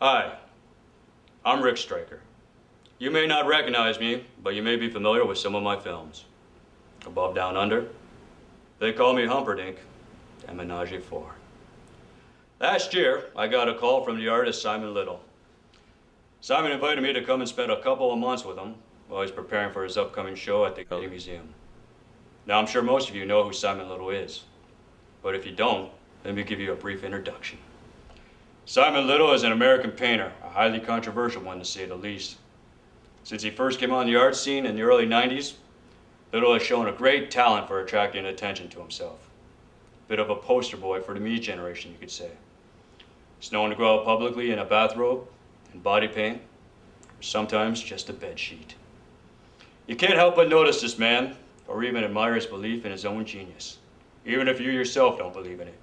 Hi, I'm Rick Stryker. You may not recognize me, but you may be familiar with some of my films. Above, Down, Under. They call me Humperdinck, and Menage a Four. Last year, I got a call from the artist Simon Little. Simon invited me to come and spend a couple of months with him while he's preparing for his upcoming show at the Getty Museum. Now, I'm sure most of you know who Simon Little is, but if you don't, let me give you a brief introduction. Simon Little is an American painter, a highly controversial one to say the least. Since he first came on the art scene in the early 90s, Little has shown a great talent for attracting attention to himself. A bit of a poster boy for the me generation, you could say. He's known to go out publicly in a bathrobe and body paint, or sometimes just a bed sheet. You can't help but notice this man, or even admire his belief in his own genius, even if you yourself don't believe in it.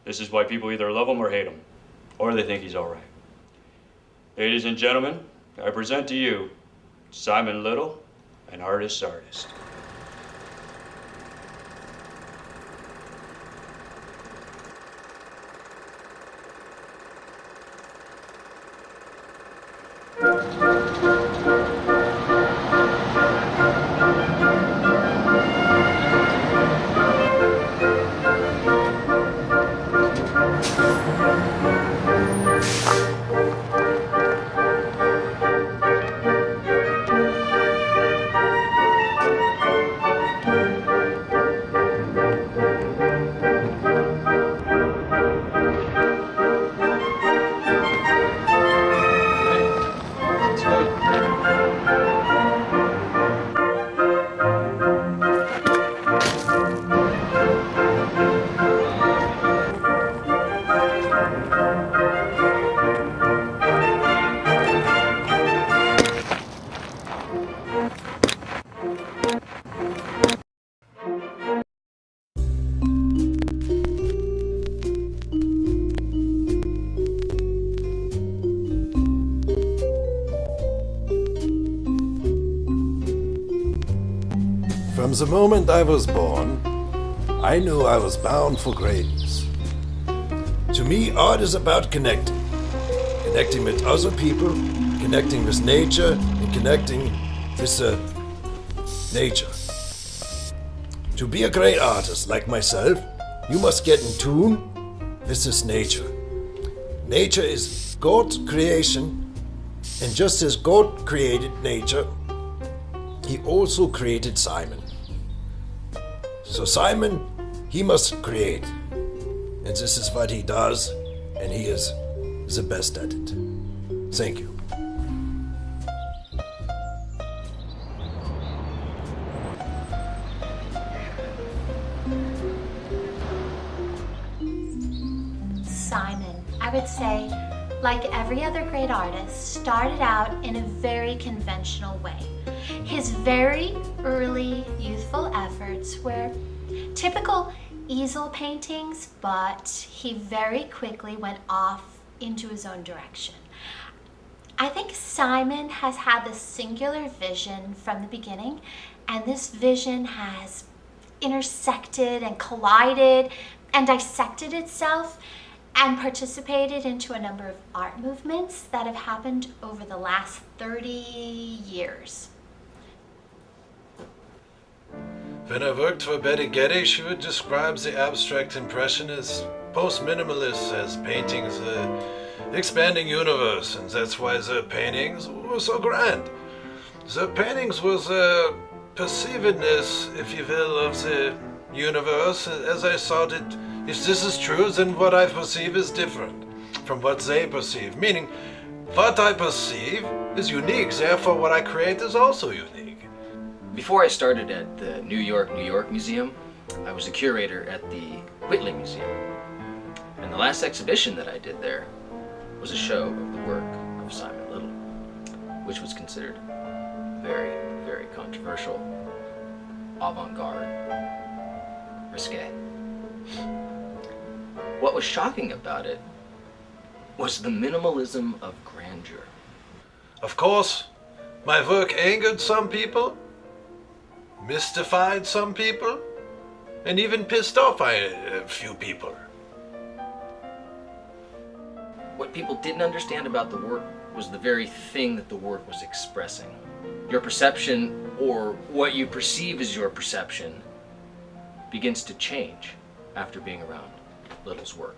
This is why people either love him or hate him, or they think he's all right. Ladies and gentlemen, I present to you Simon Little, an artist's artist. From the moment I was born, I knew I was bound for greatness. To me, art is about connecting. Connecting with other people, connecting with nature, and connecting with the nature. To be a great artist like myself, you must get in tune with this nature. Nature is God's creation, and just as God created nature, He also created Simon. So Simon, he must create. And this is what he does, and he is the best at it. Thank you. Simon, I would say, like every other great artist, started out in a very conventional way. His very early youthful efforts were typical easel paintings, but he very quickly went off into his own direction. I think Simon has had this singular vision from the beginning, and this vision has intersected and collided and dissected itself and participated into a number of art movements that have happened over the last 30 years. When I worked for Betty Getty, she would describe the abstract impressionists, post-minimalists as painting the expanding universe, and that's why the paintings were so grand. The paintings was a perceivedness, if you will, of the universe as I thought it. If this is true, then what I perceive is different from what they perceive. Meaning, what I perceive is unique, therefore what I create is also unique. Before I started at the New York Museum, I was a curator at the Whitley Museum. And the last exhibition that I did there was a show of the work of Simon Little, which was considered very, very controversial, avant-garde, risque. What was shocking about it was the minimalism of grandeur. Of course, my work angered some people, mystified some people, and even pissed off a few people. what people didn't understand about the work was the very thing that the work was expressing. Your perception, or what you perceive as your perception, begins to change after being around Little's work.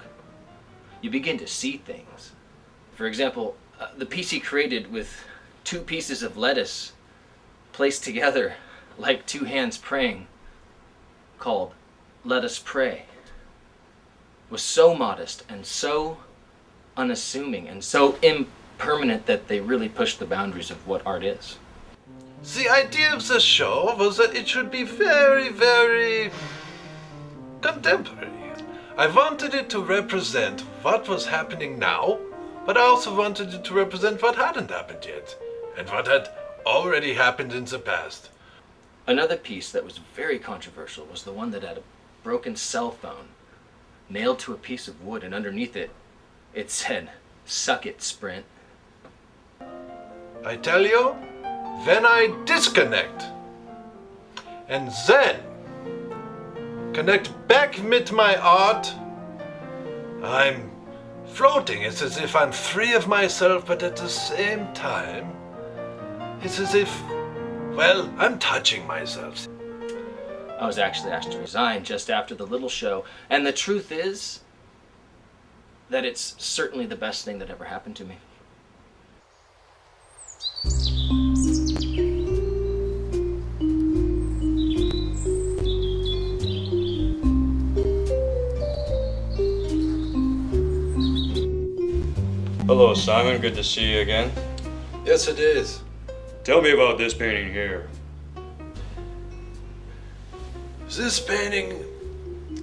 You begin to see things. For example, the piece he created with 2 pieces of lettuce placed together like 2 hands praying, called Let Us Pray, was so modest and so unassuming and so impermanent that they really pushed the boundaries of what art is. The idea of the show was that it should be very, very contemporary. I wanted it to represent what was happening now, but I also wanted it to represent what hadn't happened yet, and what had already happened in the past. Another piece that was very controversial was the one that had a broken cell phone nailed to a piece of wood, and underneath it, it said, "Suck it, Sprint." I tell you, when I disconnect, and then connect back with my art, I'm floating. It's as if I'm free of myself, but at the same time, it's as if, well, I'm touching myself. I was actually asked to resign just after the Little show, and the truth is that it's certainly the best thing that ever happened to me. Hello, Simon. Good to see you again. Yes, it is. Tell me about this painting here. This painting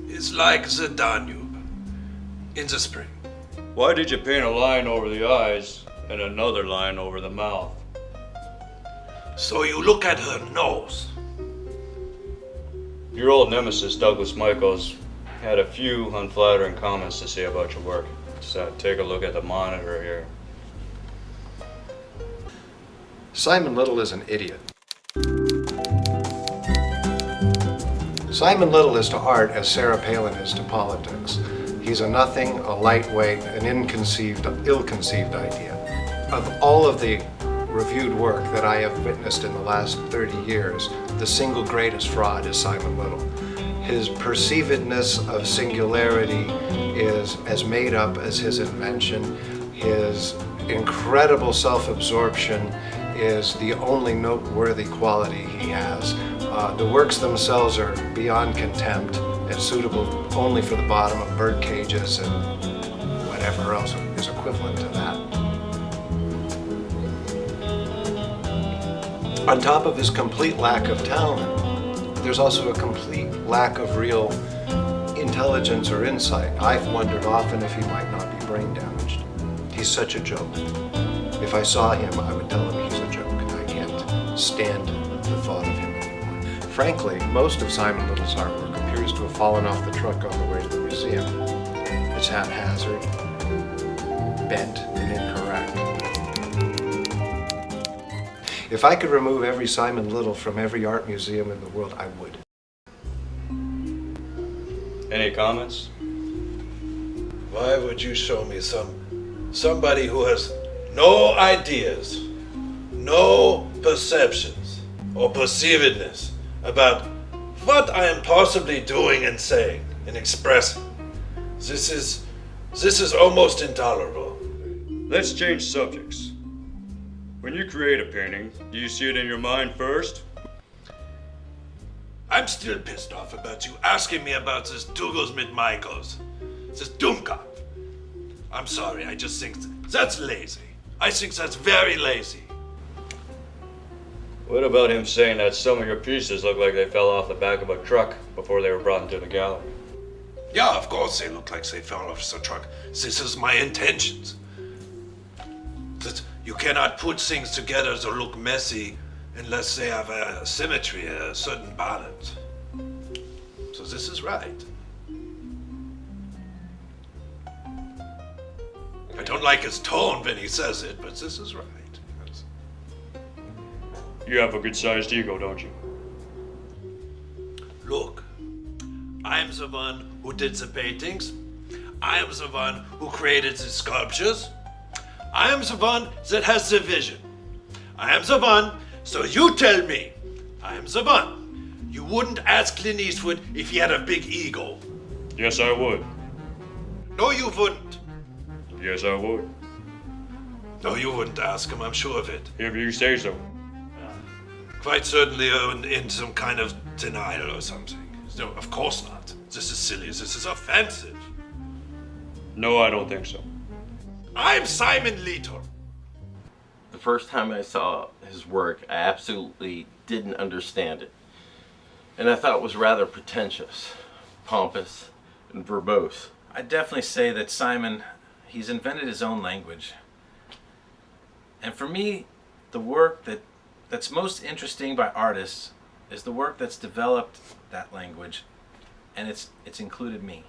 is like the Danube in the spring. Why did you paint a line over the eyes and another line over the mouth? So you look at her nose. Your old nemesis, Douglas Michaels, had a few unflattering comments to say about your work. So take a look at the monitor here. Simon Little is an idiot. Simon Little is to art as Sarah Palin is to politics. He's a nothing, a lightweight, an ill-conceived idea. Of all of the reviewed work that I have witnessed in the last 30 years, the single greatest fraud is Simon Little. His perceivedness of singularity is as made up as his invention. His incredible self-absorption is the only noteworthy quality he has. The works themselves are beyond contempt and suitable only for the bottom of bird cages and whatever else is equivalent to that. On top of his complete lack of talent, there's also a complete lack of real intelligence or insight. I've wondered often if he might not be brain damaged. He's such a joke. If I saw him, I would tell him he's a joke. I can't stand the thought of him anymore. Frankly, most of Simon Little's artwork appears to have fallen off the truck on the way to the museum. It's haphazard, bent, and incorrect. If I could remove every Simon Little from every art museum in the world, I would. Any comments? Why would you show me somebody who has no ideas, no perceptions or perceivedness about what I am possibly doing and saying and expressing? This is almost intolerable. Let's change subjects. When you create a painting, do you see it in your mind first? I'm still pissed off about you asking me about this Douglas Michaels, this Dummkopf. I'm sorry, I just think that's lazy. I think that's very lazy. What about him saying that some of your pieces look like they fell off the back of a truck before they were brought into the gallery? Yeah, of course they look like they fell off the truck. This is my intentions. That you cannot put things together to look messy unless they have a symmetry, a certain balance. So this is right. I don't like his tone when he says it, but this is right. Yes. You have a good-sized ego, don't you? Look, I'm the one who did the paintings. I am the one who created the sculptures. I am the one that has the vision. I am the one, so you tell me. I am the one. You wouldn't ask Clint Eastwood if he had a big ego. Yes, I would. No, you wouldn't. Yes, I would. No, you wouldn't ask him, I'm sure of it. If you say so. Quite certainly in some kind of denial or something. No, of course not. This is silly. This is offensive. No, I don't think so. I'm Simon Leetor. The first time I saw his work, I absolutely didn't understand it. And I thought it was rather pretentious, pompous, and verbose. I'd definitely say that Simon, he's invented his own language. And for me, the work that's most interesting by artists is the work that's developed that language, and it's included me.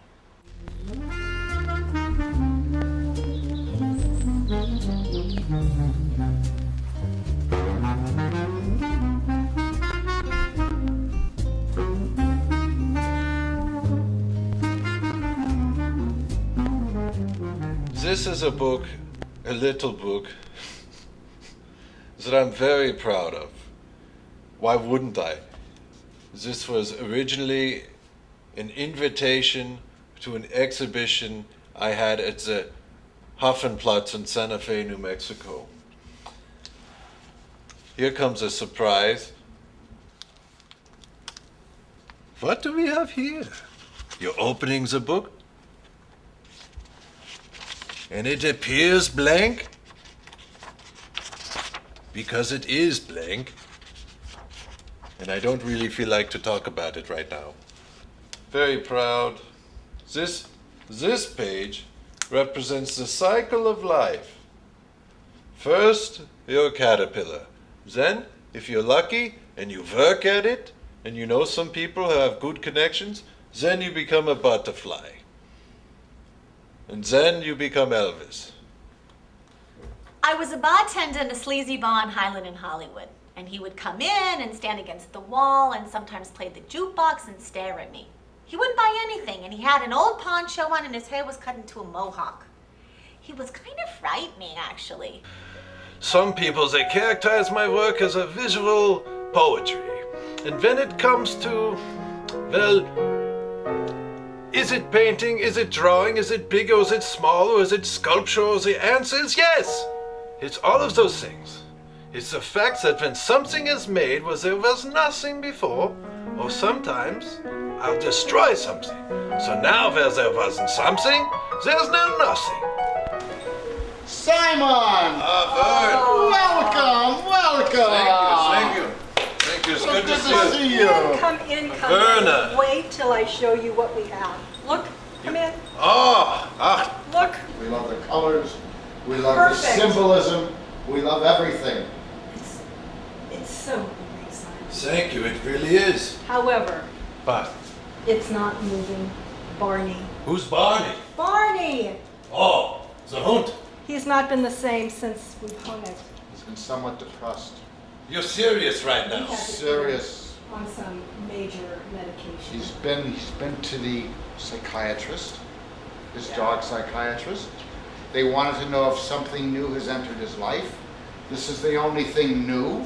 This is a book, a little book, that I'm very proud of. Why wouldn't I? This was originally an invitation to an exhibition I had at the Hafenplatz in Santa Fe, New Mexico. Here comes a surprise. What do we have here? You're opening the book? And it appears blank? Because it is blank. And I don't really feel like to talk about it right now. Very proud. This page represents the cycle of life. First, you're a caterpillar. Then, if you're lucky and you work at it, and you know some people who have good connections, then you become a butterfly. And then you become Elvis. I was a bartender in a sleazy bar in Highland in Hollywood, and he would come in and stand against the wall and sometimes play the jukebox and stare at me. He wouldn't buy anything, and he had an old poncho on and his hair was cut into a mohawk. He was kind of frightening, actually. Some people, they characterize my work as a visual poetry. And when it comes to, well, is it painting, is it drawing, is it big or is it small or is it sculpture, or the answer is yes. It's all of those things. It's the fact that when something is made where there was nothing before, or sometimes I'll destroy something. So now where there wasn't something, there's no nothing. Simon! Welcome, welcome! Thank you. It's So good to to see you. Come in, come Verna. in. Wait till I show you what we have. Look, come in. Look. We love the colors, we love Perfect. the symbolism, we love everything. It's so moving, Simon. Thank you, it really is. However, But it's not moving Barney. who's Barney? Barney! Oh, the Hund. He's not been the same since we've hung it. He's been somewhat depressed, You're serious right now. serious. On some major medication. He's been to the psychiatrist, his dog psychiatrist. They wanted to know if something new has entered his life. This is the only thing new.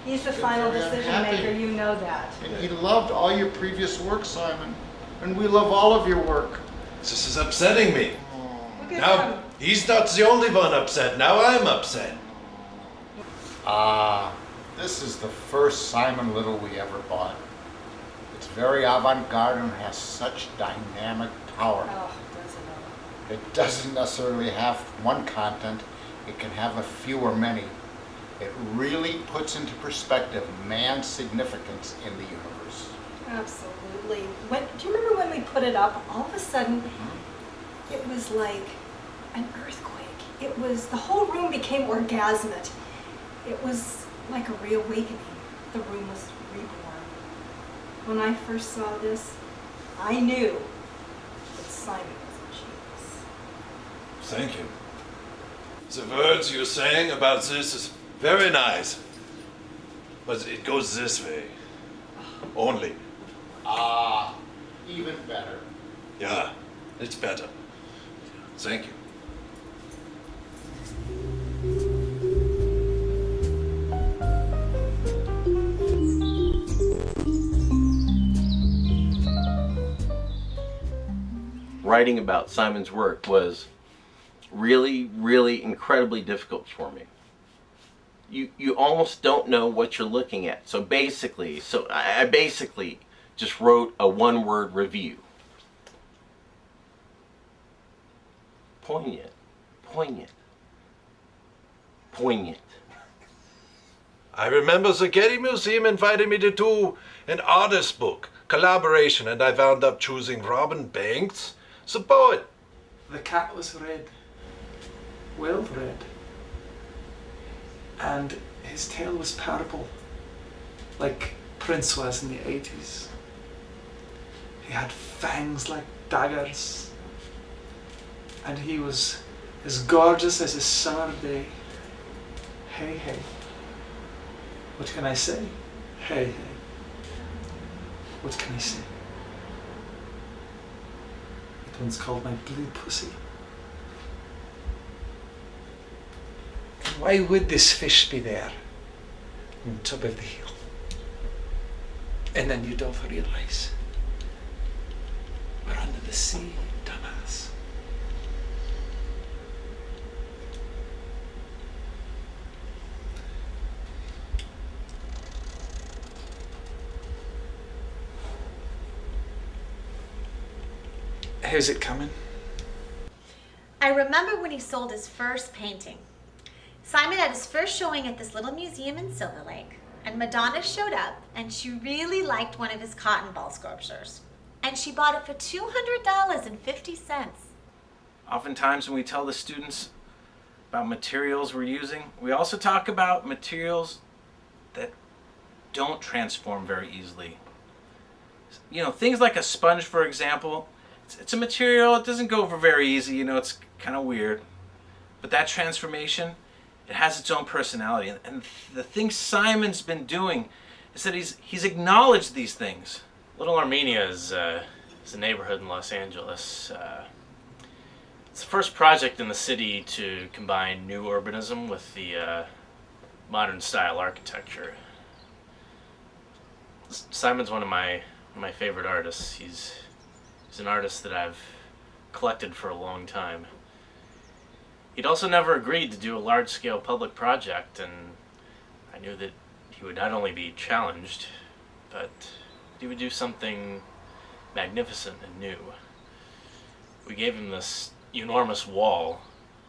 He's the Good final for him. decision Happy. maker, you know that. And he loved all your previous work, Simon. And we love all of your work. This is upsetting me. Look at Now, him. he's not the only one upset. Now I'm upset. This is the first Simon Little we ever bought. It's very avant-garde and has such dynamic power. Oh, doesn't It doesn't necessarily have one content, it can have a few or many. It really puts into perspective man's significance in the universe. Absolutely. Do you remember when we put it up? All of a sudden, it was like an earthquake. It was, the whole room became orgasmic. It was like a reawakening. The room was reborn. When I first saw this, I knew that Simon was a genius. Thank you. The words you're saying about this is very nice. But it goes this way. Only. Even better. Yeah. It's better. Thank you. Writing about Simon's work was really, really incredibly difficult for me. You almost don't know what you're looking at. So I basically just wrote a one-word review. Poignant, poignant, poignant. I remember the Getty Museum invited me to do an artist book collaboration, and I wound up choosing Robin Banks, the poet. The cat was red, well red, and his tail was purple, like Prince was in the 80s. He had fangs like daggers, and he was as gorgeous as a summer day. Hey, hey. What can I say? Hey, hey. What can I say? It once called my blue pussy. Why would this fish be there on top of the hill? And then you don't realize we're under the sea, dumbass. How's it coming? I remember when he sold his first painting. Simon had his first showing at this little museum in Silver Lake, and Madonna showed up, and she really liked one of his cotton ball sculptures. And she bought it for $200.50. Oftentimes when we tell the students about materials we're using, we also talk about materials that don't transform very easily. You know, things like a sponge, for example. It's a material, it doesn't go over very easy, you know, it's kind of weird. But that transformation, it has its own personality. And the thing Simon's been doing is that he's acknowledged these things. Little Armenia is a neighborhood in Los Angeles. It's the first project in the city to combine new urbanism with the modern style architecture. Simon's one of my favorite artists. He's an artist that I've collected for a long time. He'd also never agreed to do a large-scale public project, and I knew that he would not only be challenged, but he would do something magnificent and new. We gave him this enormous wall,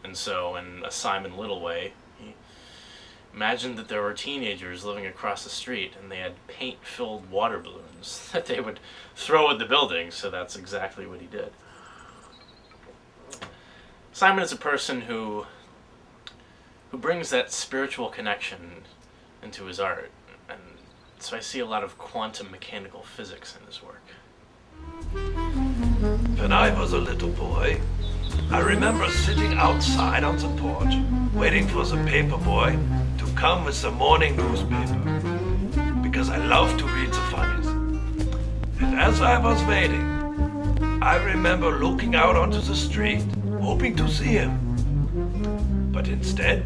and so in a Simon Little way, he imagined that there were teenagers living across the street, and they had paint-filled water balloons that they would throw at the building, so that's exactly what he did. Simon is a person who brings that spiritual connection into his art, and so I see a lot of quantum mechanical physics in his work. When I was a little boy, I remember sitting outside on the porch, waiting for the paper boy to come with the morning newspaper, because I loved to read the funnies. And as I was waiting, I remember looking out onto the street, hoping to see him. But instead,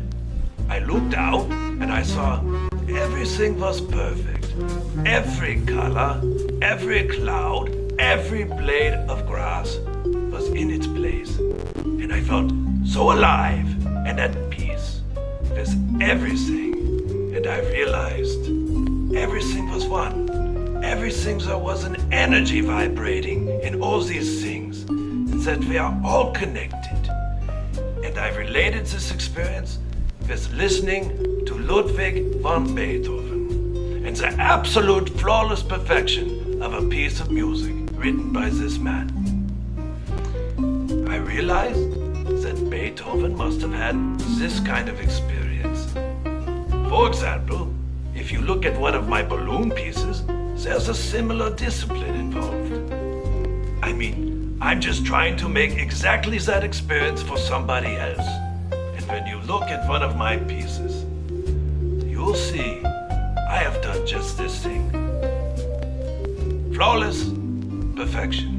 I looked out and I saw everything was perfect. Every color, every cloud, every blade of grass was in its place. And I felt so alive and at peace with everything. And I realized everything was one. Everything, there was an energy vibrating in all these things, and that we are all connected. And I related this experience with listening to Ludwig van Beethoven and the absolute flawless perfection of a piece of music written by this man. I realized that Beethoven must have had this kind of experience. For example, if you look at one of my balloon pieces, there's a similar discipline involved. I mean, I'm just trying to make exactly that experience for somebody else. And when you look at one of my pieces, you'll see I have done just this thing. Flawless perfection.